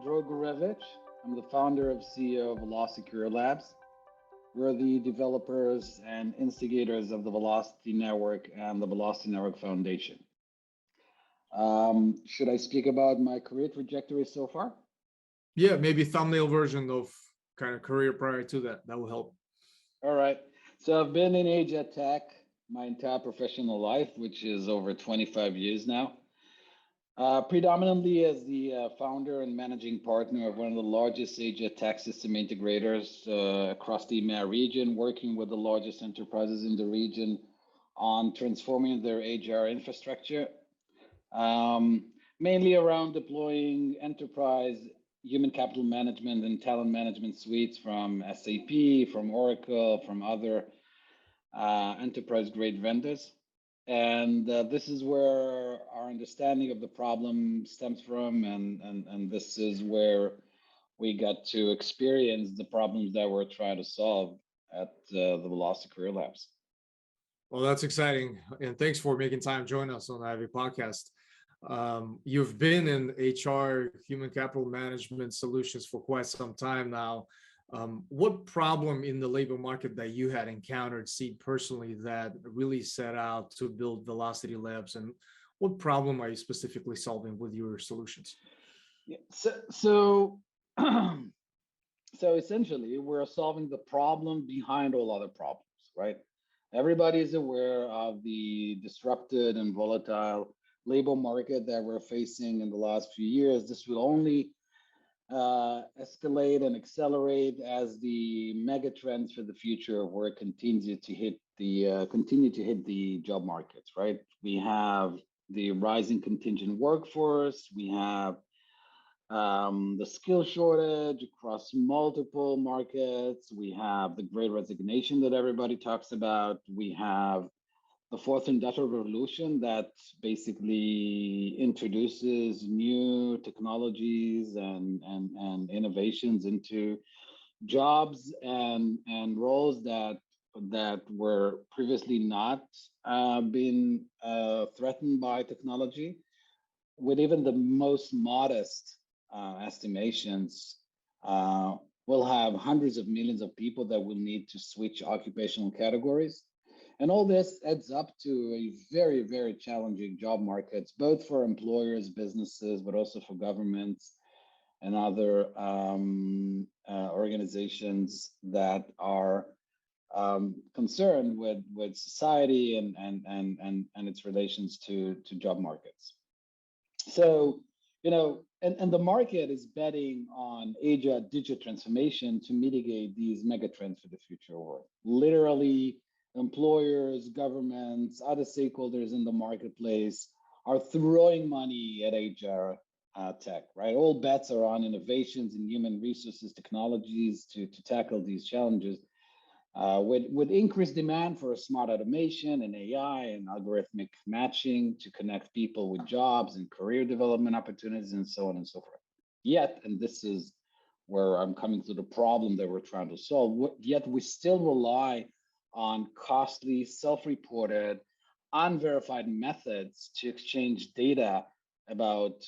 Dror Gurevich. I'm the founder of CEO of Velocity Career Labs. We're the developers and instigators of the Velocity Network and the Velocity Network Foundation. Should I speak about my career trajectory so far? Yeah, maybe thumbnail version of kind of career prior to that. That will help. All right. So I've been in Asia Tech my entire professional life, which is over 25 years now. Predominantly as the founder and managing partner of one of the largest Asia Tech system integrators across the EMEA region, working with the largest enterprises in the region on transforming their HR infrastructure, mainly around deploying enterprise human capital management and talent management suites from SAP, from Oracle, from other enterprise-grade vendors. And this is where our understanding of the problem stems from, and this is where we got to experience the problems that we're trying to solve at the Velocity Career Labs. Well, that's exciting, and thanks for making time to join us on the Ivy podcast. You've been in HR, human capital management solutions for quite some time now. What problem in the labor market that you had encountered, see personally, that really set out to build Velocity Labs, and what problem are you specifically solving with your solutions? Yeah, so essentially, we're solving the problem behind all other problems, right? Everybody is aware of the disrupted and volatile labor market that we're facing in the last few years. This will only escalate and accelerate as the mega trends for the future of work continue to hit the job markets, right? We have the rising contingent workforce. We have the skill shortage across multiple markets. We have the great resignation that everybody talks about. We have the fourth industrial revolution that basically introduces new technologies and innovations into jobs and roles that were previously not been threatened by technology. With even the most modest estimations, we'll have hundreds of millions of people that will need to switch occupational categories. And all this adds up to a very, very challenging job markets, both for employers, businesses, but also for governments and other organizations that are concerned with society and its relations to job markets. So, and the market is betting on Asia digital transformation to mitigate these mega trends for the future world. Literally, employers, governments, other stakeholders in the marketplace are throwing money at HR tech, right? All bets are on innovations in human resources technologies to tackle these challenges. With increased demand for smart automation and AI and algorithmic matching to connect people with jobs and career development opportunities and so on and so forth. Yet, and this is where I'm coming to the problem that we're trying to solve, yet we still rely on costly, self-reported, unverified methods to exchange data about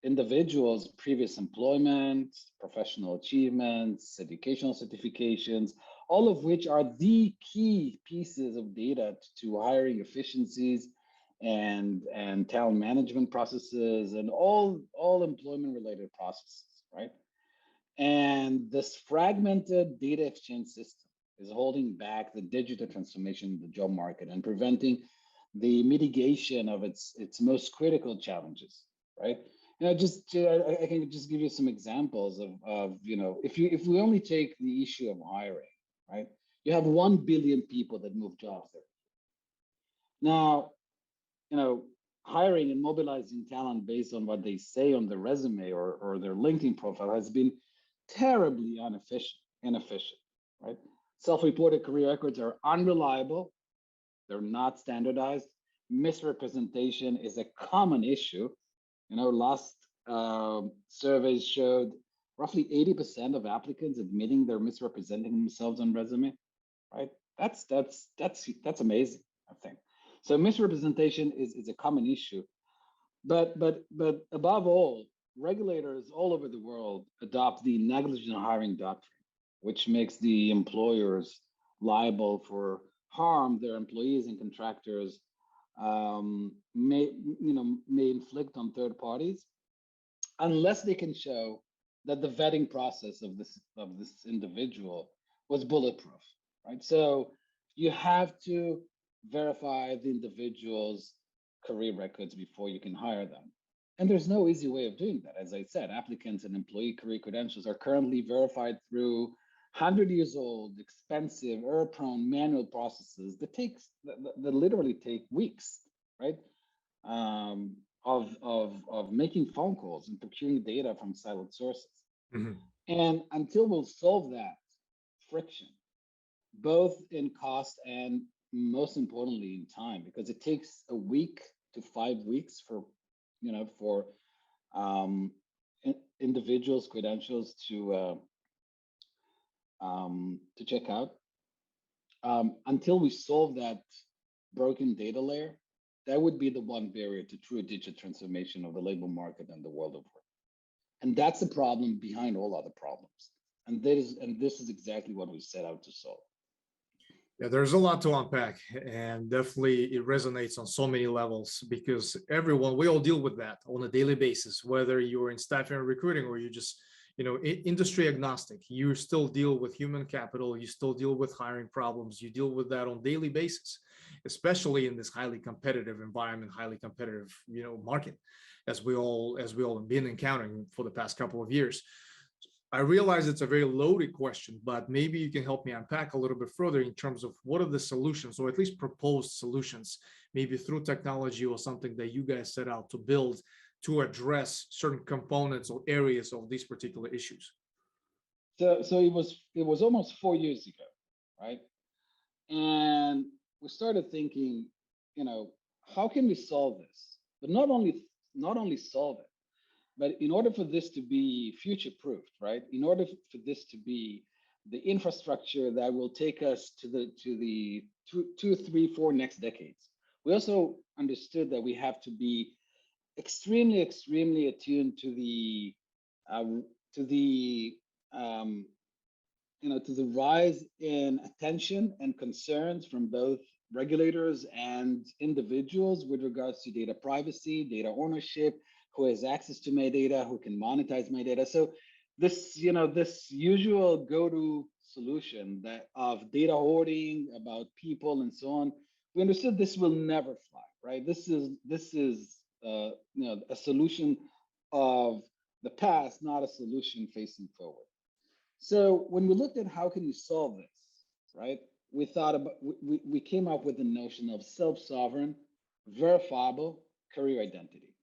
individuals' previous employment, professional achievements, educational certifications, all of which are the key pieces of data to hiring efficiencies and talent management processes and all employment-related processes, right? And this fragmented data exchange system is holding back the digital transformation of the job market and preventing the mitigation of its most critical challenges, right? I can just give you some examples of if we only take the issue of hiring, right? You have 1 billion people that move jobs there. Now, hiring and mobilizing talent based on what they say on their resume or their LinkedIn profile has been terribly inefficient, right? Self-reported career records are unreliable. They're not standardized. Misrepresentation is a common issue. Last surveys showed roughly 80% of applicants admitting they're misrepresenting themselves on resume, right? That's amazing, I think. So misrepresentation is a common issue. But above all, regulators all over the world adopt the negligent hiring doctrine, which makes the employers liable for harm their employees and contractors may inflict on third parties, unless they can show that the vetting process of this individual was bulletproof, right? So you have to verify the individual's career records before you can hire them. And there's no easy way of doing that. As I said, applicants and employee career credentials are currently verified through 100 years old, expensive, error-prone manual processes that literally take weeks, right? Of making phone calls and procuring data from siloed sources. Mhm. And until we'll solve that friction, both in cost and most importantly in time, because it takes a week to 5 weeks for for individuals' credentials to check out. Until we solve that broken data layer, that would be the one barrier to true digital transformation of the labor market and the world of work. And that's the problem behind all other problems. And this is exactly what we set out to solve. Yeah, there's a lot to unpack, and definitely it resonates on so many levels because we all deal with that on a daily basis, whether you're in staffing and recruiting or you just, industry agnostic. You still deal with human capital, you still deal with hiring problems, you deal with that on daily basis, especially in this highly competitive environment, highly competitive, market, as we all have been encountering for the past couple of years. I realize it's a very loaded question, but maybe you can help me unpack a little bit further in terms of what are the solutions, or at least proposed solutions, maybe through technology or something that you guys set out to build to address certain components or areas of these particular issues. So it was almost 4 years ago, right? And we started thinking, how can we solve this? But not only solve it, but in order for this to be future proofed, right? In order for this to be the infrastructure that will take us to the two, 3, 4 next decades, we also understood that we have to be extremely attuned uh, to the um, to the rise in attention and concerns from both regulators and individuals with regards to data privacy, data ownership, who has access to my data, who can monetize my data. So this usual go-to solution that of data hoarding about people and so on, we understood this will never fly, right? This is a solution of the past, not a solution facing forward. So when we looked at how can we solve this, right? We thought about we came up with the notion of self-sovereign, verifiable career identity,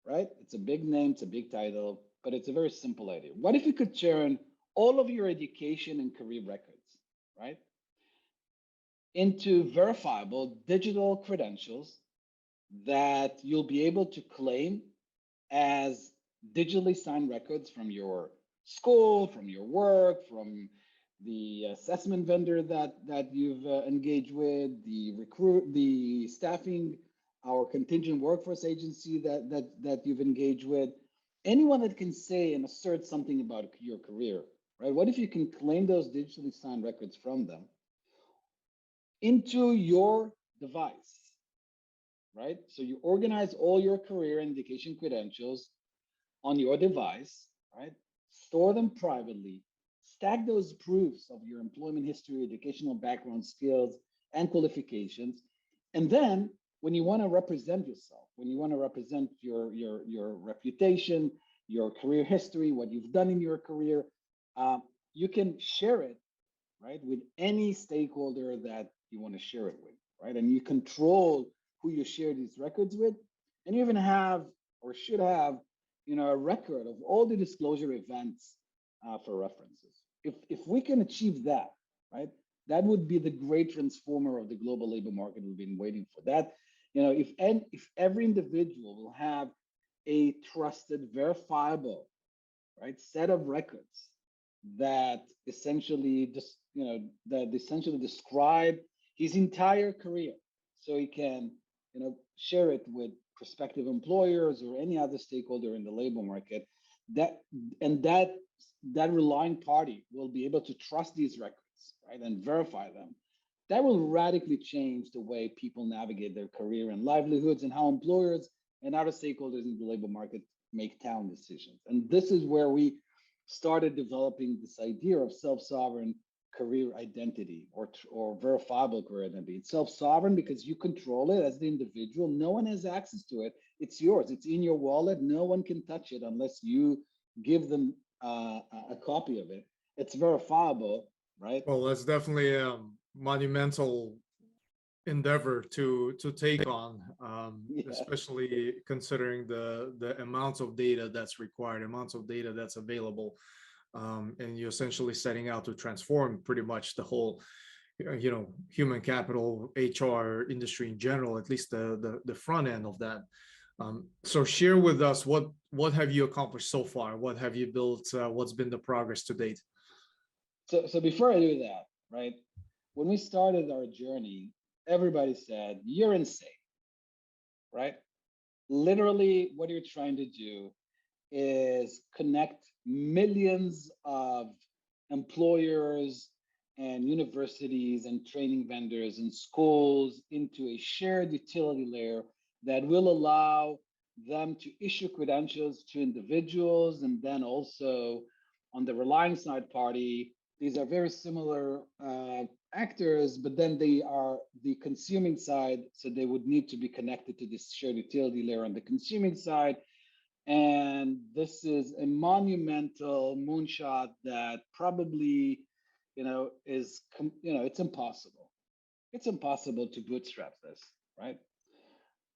right? It's a big name, it's a big title, but it's a very simple idea. What if you could turn all of your education and career records, right, into verifiable digital credentials that you'll be able to claim as digitally signed records from your school, from your work, from the assessment vendor that you've engaged with, the staffing, our contingent workforce agency that you've engaged with, anyone that can say and assert something about your career, right? What if you can claim those digitally signed records from them into your device, right? So you organize all your career and education credentials on your device, right? Store them privately, stack those proofs of your employment history, educational background, skills, and qualifications. And then when you want to represent yourself, when you want to represent your reputation, your career history, what you've done in your career, you can share it, right, with any stakeholder that you want to share it with, right? And you control who you share these records with, and you even have or should have a record of all the disclosure events for references. If we can achieve that, right, that would be the great transformer of the global labor market we've been waiting for. That, if every individual will have a trusted, verifiable, right, set of records that essentially just that essentially describe his entire career, so he can share it with prospective employers or any other stakeholder in the labor market, that and that relying party will be able to trust these records, right, and verify them. That will radically change the way people navigate their career and livelihoods, and how employers and other stakeholders in the labor market make talent decisions. And this is where we started developing this idea of self-sovereign career identity, or verifiable career identity. It's self-sovereign because you control it as the individual. No one has access to it. It's yours. It's in your wallet. No one can touch it unless you give them a copy of it. It's verifiable, right? Well, that's definitely a monumental endeavor to take on, Yeah. especially considering the amounts of data that's required, amounts of data that's available, and you're essentially setting out to transform pretty much the whole, human capital, HR industry in general, at least the front end of that. So share with us what have you accomplished so far? What have you built? What's been the progress to date? So before I do that, right, when we started our journey, everybody said, "You're insane," right? Literally, what you're trying to do is connect millions of employers and universities and training vendors and schools into a shared utility layer that will allow them to issue credentials to individuals. And then also on the relying side party, these are very similar actors, but then they are the consuming side. So they would need to be connected to this shared utility layer on the consuming side. And this is a monumental moonshot that probably, it's impossible. It's impossible to bootstrap this, right?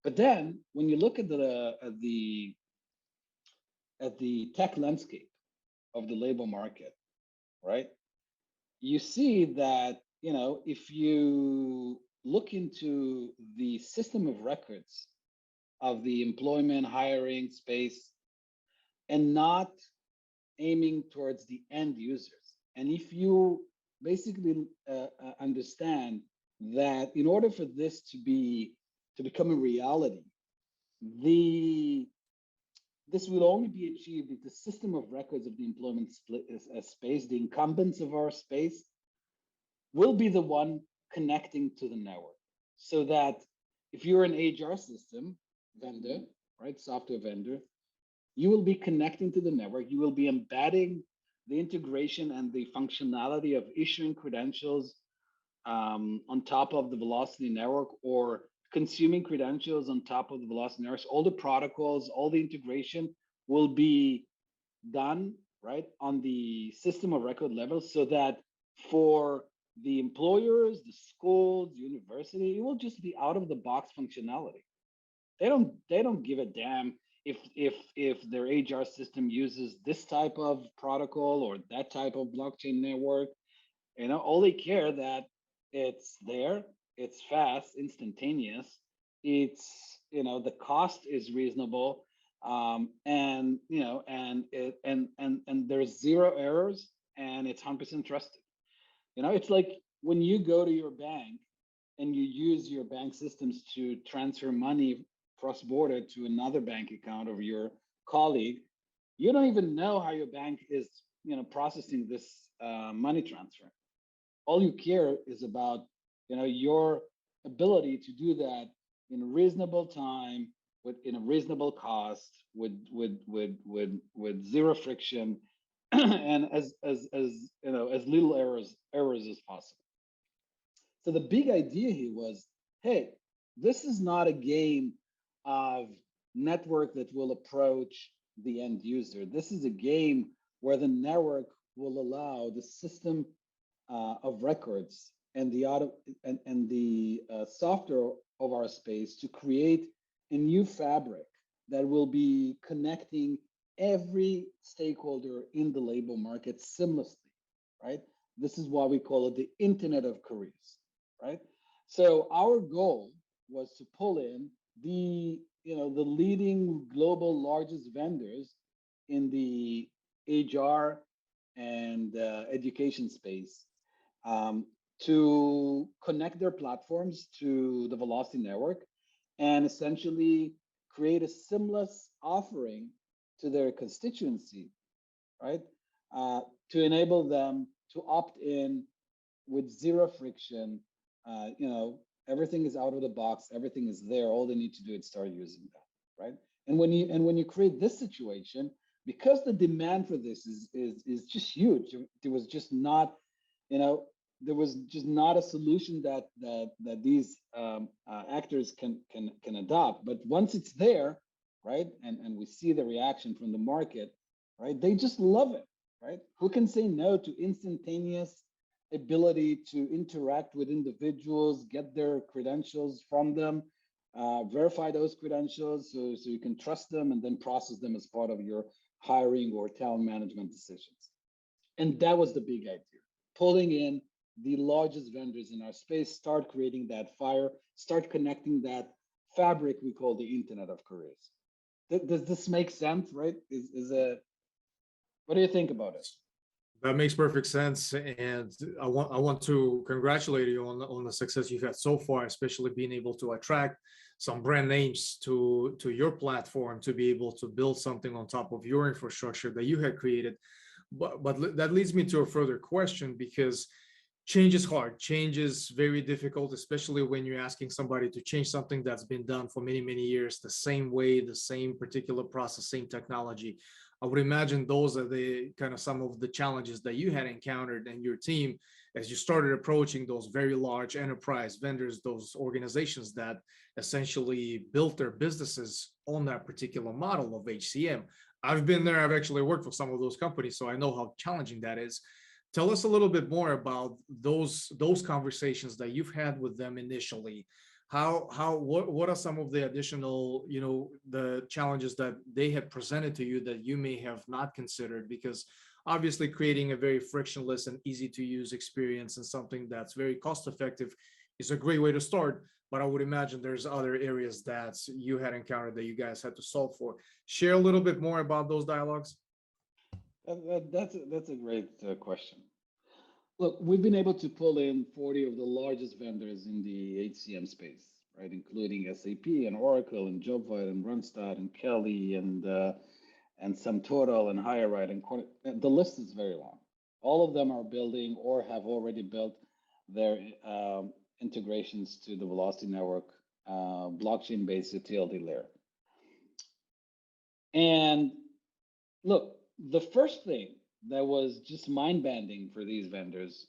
But then when you look at the tech landscape of the labor market, right, you see that, if you look into the system of records of the employment hiring space and not aiming towards the end users, and if you basically understand that in order for this to become a reality, this will only be achieved if the system of records of the employment space, the incumbents of our space, will be the one connecting to the network. So that if you're an HR system vendor, right, software vendor, you will be connecting to the network. You will be embedding the integration and the functionality of issuing credentials on top of the Velocity network, or consuming credentials on top of the Velocity networks. All the protocols, all the integration will be done, right, on the system of record level, so that for the employers, the schools, university, it will just be out of the box functionality. They don't give a damn if their HR system uses this type of protocol or that type of blockchain network. All they care that it's there, it's fast, instantaneous, the cost is reasonable, and there's zero errors, and it's 100% trusted. It's like when you go to your bank and you use your bank systems to transfer money cross-border to another bank account of your colleague. You don't even know how your bank is, processing this money transfer. All you care is about, your ability to do that in a reasonable time, in a reasonable cost, with zero friction, and as little errors as possible. So the big idea here was, hey, this is not a game of network that will approach the end user. This is a game where the network will allow the system of records and the software of our space to create a new fabric that will be connecting every stakeholder in the labor market seamlessly, right? This is why we call it the Internet of Careers, right? So our goal was to pull in the leading global largest vendors in the HR and education space, to connect their platforms to the Velocity network, and essentially create a seamless offering to their constituency, right? To enable them to opt in with zero friction. You know, everything is out of the box, everything is there. All they need to do is start using that, right? And when you create this situation, because the demand for this is just huge, there was just not, you know, there was just not a solution that these actors can adopt. But once it's there, right, and we see the reaction from the market, right, they just love it, right? Who can say no to instantaneous ability to interact with individuals, get their credentials from them, verify those credentials so you can trust them and then process them as part of your hiring or talent management decisions. And that was the big idea, pulling in the largest vendors in our space, start creating that fire, start connecting that fabric we call the Internet of Careers. Does this make sense, right? Is a What do you think about it? That makes perfect sense, and I want to congratulate you on the success you've had so far, especially being able to attract some brand names to your platform to be able to build something on top of your infrastructure that you had created. But that leads me to a further question, because change is hard. Change is very difficult, especially when you're asking somebody to change something that's been done for many, many years, the same way, the same particular process, same technology. I would imagine those are the kind of some of the challenges that you had encountered and your team as you started approaching those very large enterprise vendors, those organizations that essentially built their businesses on that particular model of HCM. I've been there. I've actually worked for some of those companies, so I know how challenging that is. Tell us a little bit more about those conversations that you've had with them initially. What are some of the additional, the challenges that they had presented to you that you may have not considered? Because obviously creating a very frictionless and easy to use experience and something that's very cost effective is a great way to start. But I would imagine there's other areas that you had encountered that you guys had to solve for. Share a little bit more about those dialogues. That's a great question. Look, we've been able to pull in 40 of the largest vendors in the HCM space, right, including SAP and Oracle and JobVite and Randstad and Kelly and SumTotal and HireRight and the list is very long. All of them are building or have already built their integrations to the Velocity Network blockchain-based utility layer. And look, the first thing that was just mind-bending for these vendors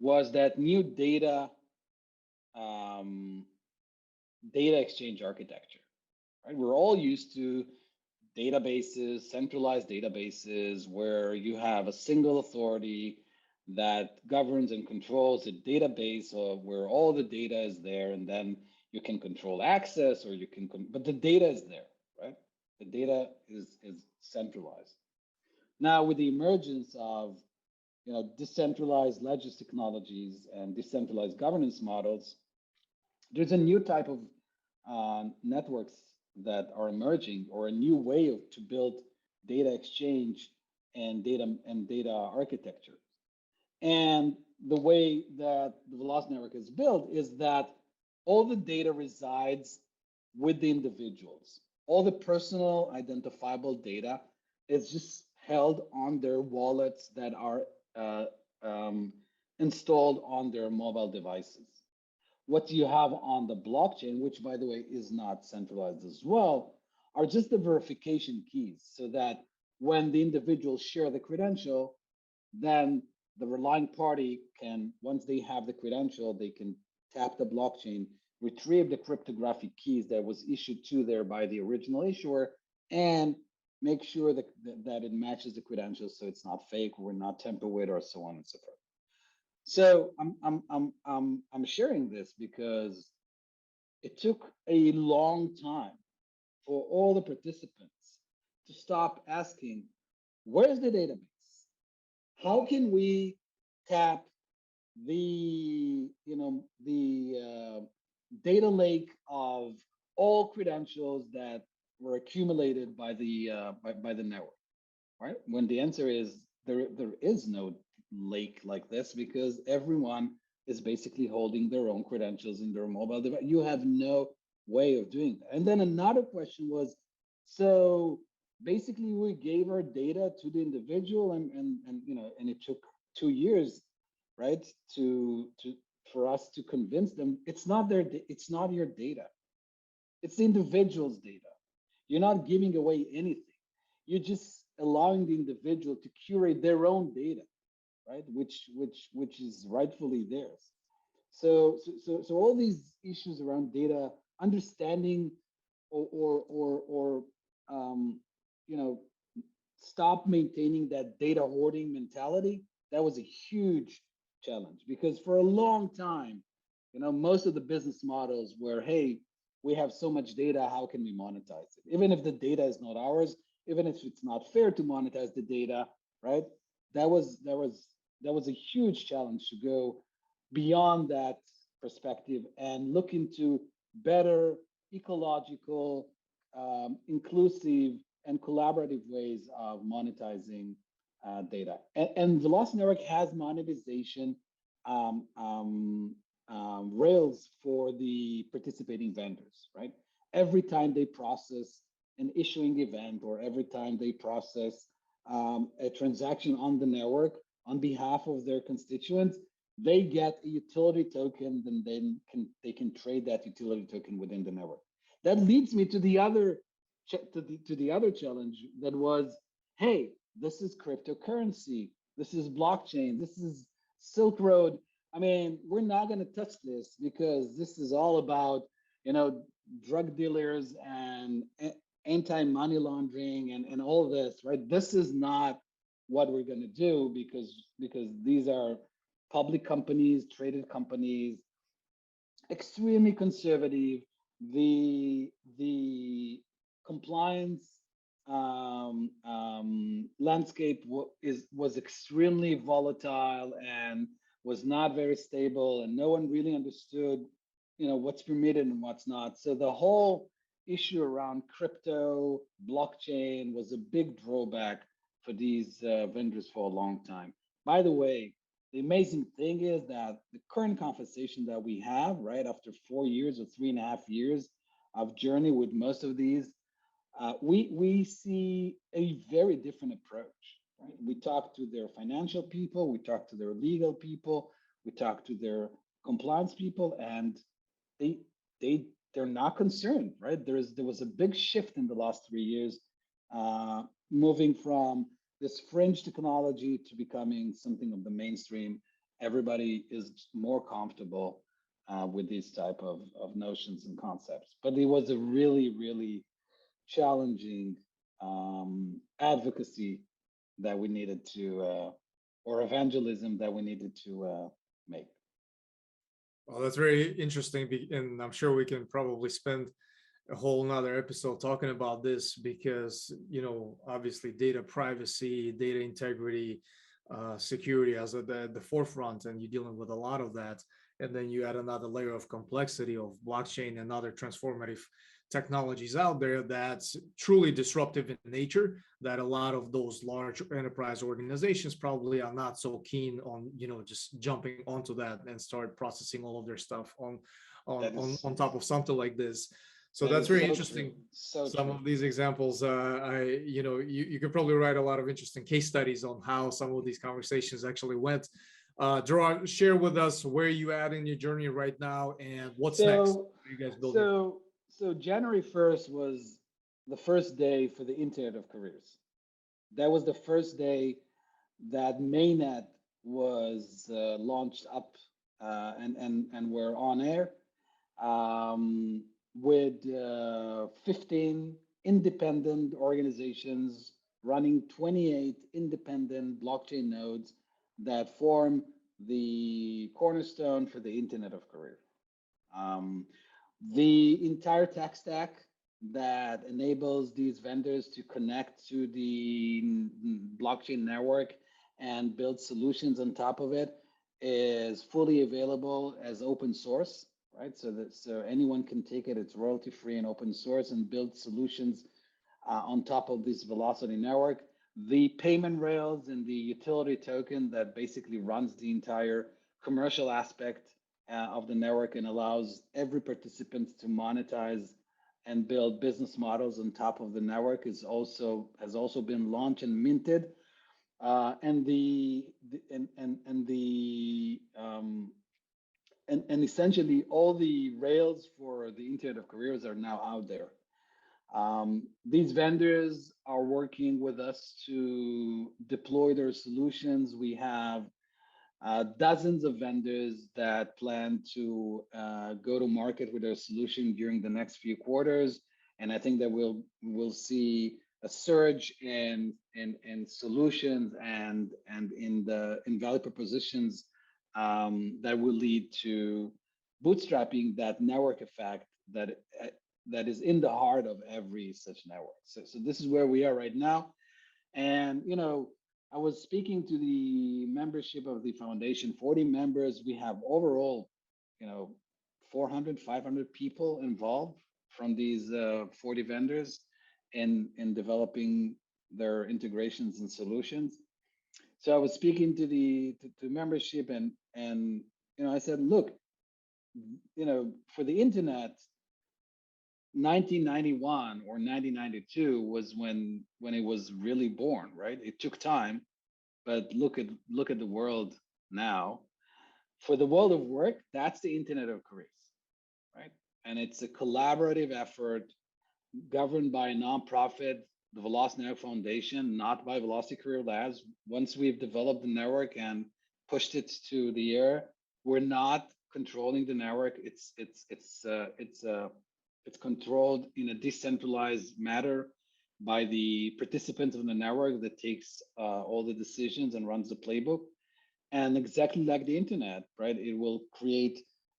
was that new data exchange architecture. Right? We're all used to databases, centralized databases, where you have a single authority that governs and controls a database of where all the data is there, and then you can control access, or you can, but the data is there, right? The data is centralized. Now, with the emergence of decentralized ledger technologies and decentralized governance models, there's a new type of networks that are emerging, or a new way to build data exchange and data architecture. And the way that the Velocity Network is built is that all the data resides with the individuals. All the personal identifiable data is just held on their wallets that are installed on their mobile devices. What you have on the blockchain, which by the way is not centralized as well, are just the verification keys, so that when the individuals share the credential, then the relying party can, once they have the credential, they can tap the blockchain, retrieve the cryptographic keys that was issued to there by the original issuer, and make sure that it matches the credentials, so it's not fake or not tampered with, or so on and so forth. So I'm sharing this because it took a long time for all the participants to stop asking, where's the database? How can we tap the data lake of all credentials that were accumulated by the network, right? When the answer is there is no lake like this, because everyone is basically holding their own credentials in their mobile device. You have no way of doing that. And then another question was, so basically we gave our data to the individual, and and it took 2 years, right, to for us to convince them it's not it's not your data, it's the individual's data. You're not giving away anything. You're just allowing the individual to curate their own data, right? Which is rightfully theirs. So all these issues around data, understanding or you know, stop maintaining that data hoarding mentality, that was a huge challenge because for a long time, most of the business models were, hey, we have so much data, how can we monetize it? Even if the data is not ours, even if it's not fair to monetize the data, right? That was a huge challenge to go beyond that perspective and look into better ecological, inclusive, and collaborative ways of monetizing data. And Velocity Network has monetization um, um, rails for the participating vendors, right? Every time they process an issuing event or every time they process a transaction on the network on behalf of their constituents, they get a utility token, and then they can trade that utility token within the network. That leads me to the other to the other challenge that was, hey, this is cryptocurrency, this is blockchain, this is Silk Road. I mean, we're not going to touch this because this is all about, drug dealers and anti-money laundering and all this, right? This is not what we're going to do because these are public companies, traded companies, extremely conservative. The compliance landscape was extremely volatile and was not very stable, and no one really understood, what's permitted and what's not. So the whole issue around crypto, blockchain was a big drawback for these vendors for a long time. By the way, the amazing thing is that the current conversation that we have, right, after 4 years or 3.5 years of journey with most of these, we see a very different approach. Right? We talk to their financial people, we talk to their legal people, we talk to their compliance people, and they they they're not concerned. Right? There was a big shift in the last 3 years, moving from this fringe technology to becoming something of the mainstream. Everybody is more comfortable with these type of notions and concepts. But it was a really, really challenging advocacy that we needed to, or evangelism that we needed to make. Well, that's very interesting, and I'm sure we can probably spend a whole nother episode talking about this because, obviously data privacy, data integrity, security as at the forefront, and you're dealing with a lot of that. And then you add another layer of complexity of blockchain and other transformative technologies out there that's truly disruptive in nature, that a lot of those large enterprise organizations probably are not so keen on, just jumping onto that and start processing all of their stuff on That is on top of something like this. So that that's is very so interesting. true. So Some true. of these examples, you could probably write a lot of interesting case studies on how some of these conversations actually went. Dror, share with us where you at in your journey right now and what's next. So What are you guys building? so January 1st was the first day for the Internet of Careers. That was the first day that mainnet was launched up, and we're on air, with 15 independent organizations running 28 independent blockchain nodes that form the cornerstone for the Internet of Career. Um, the entire tech stack that enables these vendors to connect to the blockchain network and build solutions on top of it is fully available as open source, right? So anyone can take it. It's royalty free and open source and build solutions on top of this Velocity network. The payment rails and the utility token that basically runs the entire commercial aspect of the network and allows every participant to monetize and build business models on top of the network has also been launched and minted. And the and the and essentially all the rails for the Internet of Careers are now out there. These vendors are working with us to deploy their solutions. We have dozens of vendors that plan to go to market with their solution during the next few quarters, and I think that we'll see a surge in solutions and in value propositions that will lead to bootstrapping that network effect that is in the heart of every such network. So this is where we are right now, and I was speaking to the membership of the foundation, 40 members. We have overall, 400, 500 people involved from these 40 vendors in developing their integrations and solutions. So I was speaking to the to membership and I said, look, for the internet, 1991 or 1992 was when it was really born, right? It took time, but look at the world now. For the world of work, that's the Internet of Careers, right? And it's a collaborative effort governed by a nonprofit, the Velocity Network Foundation, not by Velocity Career Labs. Once we've developed the network and pushed it to the air, we're not controlling the network. It's controlled in a decentralized manner by the participants of the network that takes all the decisions and runs the playbook. And exactly like the internet, right? It will create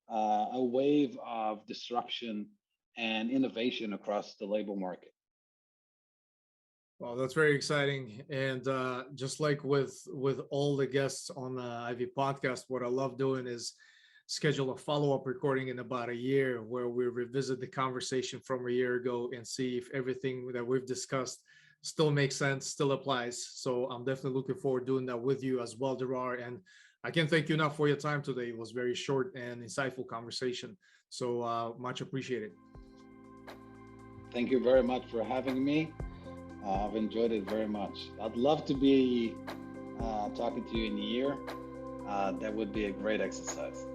a wave of disruption and innovation across the labor market. Well, that's very exciting. And just like with all the guests on the Ivy podcast, what I love doing is schedule a follow-up recording in about a year where we revisit the conversation from a year ago and see if everything that we've discussed still makes sense, still applies. So I'm definitely looking forward to doing that with you as well, Dror. And I can't thank you enough for your time today. It was very short and insightful conversation. So much appreciated. Thank you very much for having me. I've enjoyed it very much. I'd love to be talking to you in a year. That would be a great exercise.